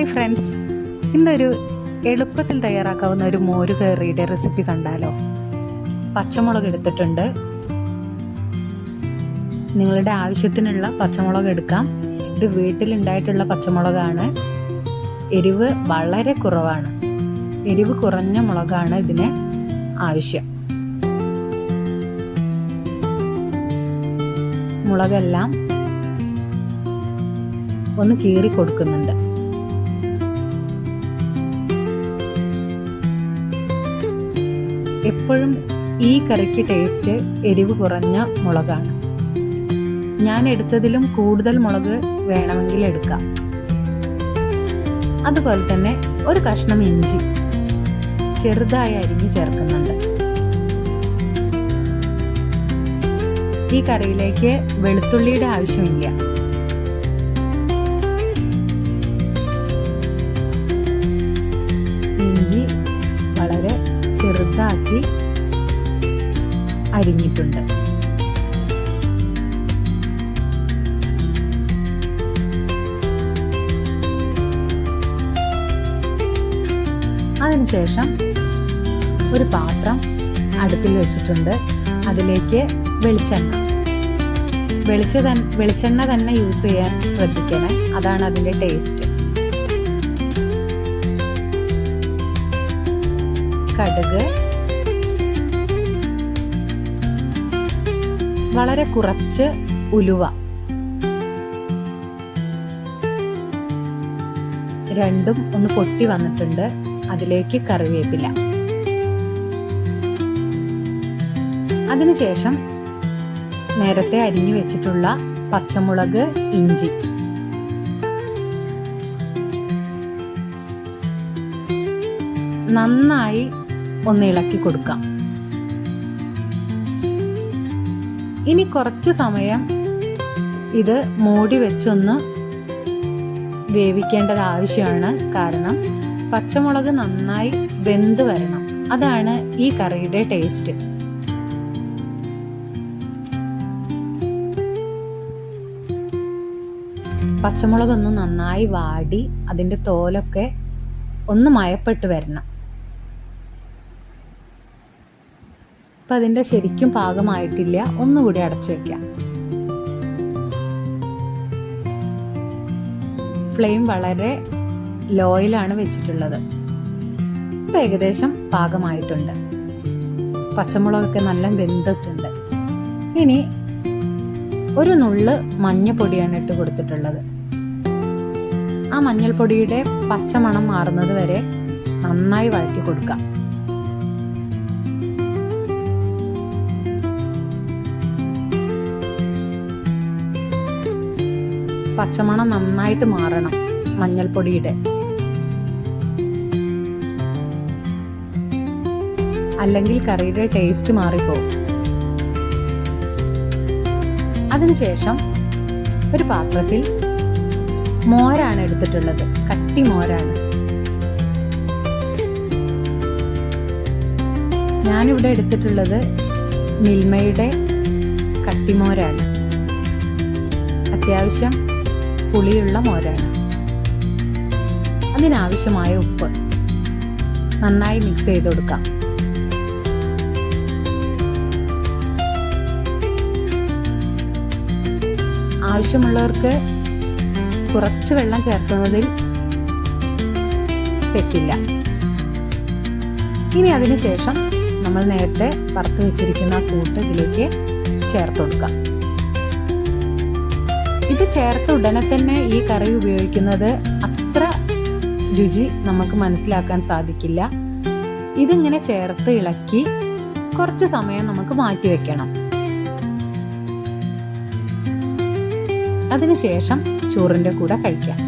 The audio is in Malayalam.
ഹായ് ഫ്രണ്ട്സ്, ഇന്നൊരു എളുപ്പത്തിൽ തയ്യാറാക്കാവുന്ന ഒരു മോര് കറിയുടെ റെസിപ്പി കണ്ടാലോ. പച്ചമുളക് എടുത്തിട്ടുണ്ട്. നിങ്ങളുടെ ആവശ്യത്തിനുള്ള പച്ചമുളക് എടുക്കാം. ഇത് വീട്ടിലുണ്ടായിട്ടുള്ള പച്ചമുളകാണ്. എരിവ് വളരെ കുറവാണ്. എരിവ് കുറഞ്ഞ മുളകാണ് ഇതിന് ആവശ്യം. മുളകെല്ലാം ഒന്ന് കീറി കൊടുക്കുന്നുണ്ട്. എപ്പോഴും ഈ കറിക്ക് ടേസ്റ്റ് എരിവ് കുറഞ്ഞ മുളകാണ്. ഞാൻ എടുത്തതിലും കൂടുതൽ മുളക് വേണമെങ്കിൽ എടുക്കാം. അതുപോലെ തന്നെ ഒരു കഷ്ണം ഇഞ്ചി ചെറുതായി അരിഞ്ഞ് ചേർക്കുന്നുണ്ട്. ഈ കറിയിലേക്ക് വെളുത്തുള്ളിയുടെ ആവശ്യമില്ല. ഇഞ്ചി വളരെ ചെറുതാക്കി അരിഞ്ഞിട്ടുണ്ട്. അതിനുശേഷം ഒരു പാത്രം അടുപ്പിൽ വെച്ചിട്ടുണ്ട്. അതിലേക്ക് വെളിച്ചെണ്ണ തന്നെ യൂസ് ചെയ്യാൻ ശ്രദ്ധിക്കണേ. അതാണ് അതിൻ്റെ ടേസ്റ്റ്. കടുക്, വളരെ കുറച്ച് ഉലുവ, രണ്ടും ഒന്ന് പൊട്ടി വന്നിട്ടുണ്ട്. അതിലേക്ക് കറിവേപ്പില. അതിനുശേഷം നേരത്തെ അരിഞ്ഞു വെച്ചിട്ടുള്ള പച്ചമുളക്, ഇഞ്ചി, നന്നായി ഒന്ന് ഇളക്കി കൊടുക്കാം. ഇനി കുറച്ചു സമയം ഇത് മൂടി വെച്ചൊന്ന് വേവിക്കേണ്ടത് ആവശ്യമാണ്. കാരണം പച്ചമുളക് നന്നായി വെന്ത് വരണം. അതാണ് ഈ കറിയുടെ ടേസ്റ്റ്. പച്ചമുളകൊന്ന് നന്നായി വാടി അതിൻ്റെ തോലൊക്കെ ഒന്ന് മയപ്പെട്ട് വരണം. അപ്പം അതിൻ്റെ ശരിക്കും പാകമായിട്ടില്ല. ഒന്നുകൂടി അടച്ചു വയ്ക്കാം. ഫ്ലെയിം വളരെ ലോയിലാണ് വെച്ചിട്ടുള്ളത്. ഇപ്പം ഏകദേശം പാകമായിട്ടുണ്ട്. പച്ചമുളകൊക്കെ നല്ല വെന്തിട്ടുണ്ട്. ഇനി ഒരു നുള്ള് മഞ്ഞൾപ്പൊടിയാണ് ഇട്ട് കൊടുത്തിട്ടുള്ളത്. ആ മഞ്ഞൾപ്പൊടിയുടെ പച്ചമണം മാറുന്നത് വരെ നന്നായി വഴറ്റി കൊടുക്കാം. പച്ചമണം നന്നായിട്ട് മാറണം മഞ്ഞൾപ്പൊടിയുടെ. അല്ലെങ്കിൽ കറിയുടെ ടേസ്റ്റ് മാറിപ്പോകും. അതിനുശേഷം ഒരു പാത്രത്തിൽ മോരാണ് എടുത്തിട്ടുള്ളത്. കട്ടി മോരാണ്. ഞാനിവിടെ എടുത്തിട്ടുള്ളത് മിൽമയുടെ കട്ടിമോരാണ്. അത്യാവശ്യം പുളിയുള്ള മോരാണ്. അതിനാവശ്യമായ ഉപ്പ് നന്നായി മിക്സ് ചെയ്ത് കൊടുക്കാം. ആവശ്യമുള്ളവർക്ക് കുറച്ച് വെള്ളം ചേർക്കുന്നതിൽ തെറ്റില്ല. ഇനി അതിനുശേഷം നമ്മൾ നേരത്തെ വറുത്ത് വെച്ചിരിക്കുന്ന കൂട്ട് ഇതിലേക്ക് ചേർത്ത് കൊടുക്കാം. ഇത് ചേർത്ത ഉടനെ തന്നെ ഈ കറി ഉപയോഗിക്കുന്നത് അത്ര രുചി നമുക്ക് മനസ്സിലാക്കാൻ സാധിക്കില്ല. ഇതിങ്ങനെ ചേർത്ത് ഇളക്കി കുറച്ച് സമയം നമുക്ക് മാറ്റി വെക്കണം. അതിനുശേഷം ചോറിൻ്റെ കൂടെ കഴിക്കാം.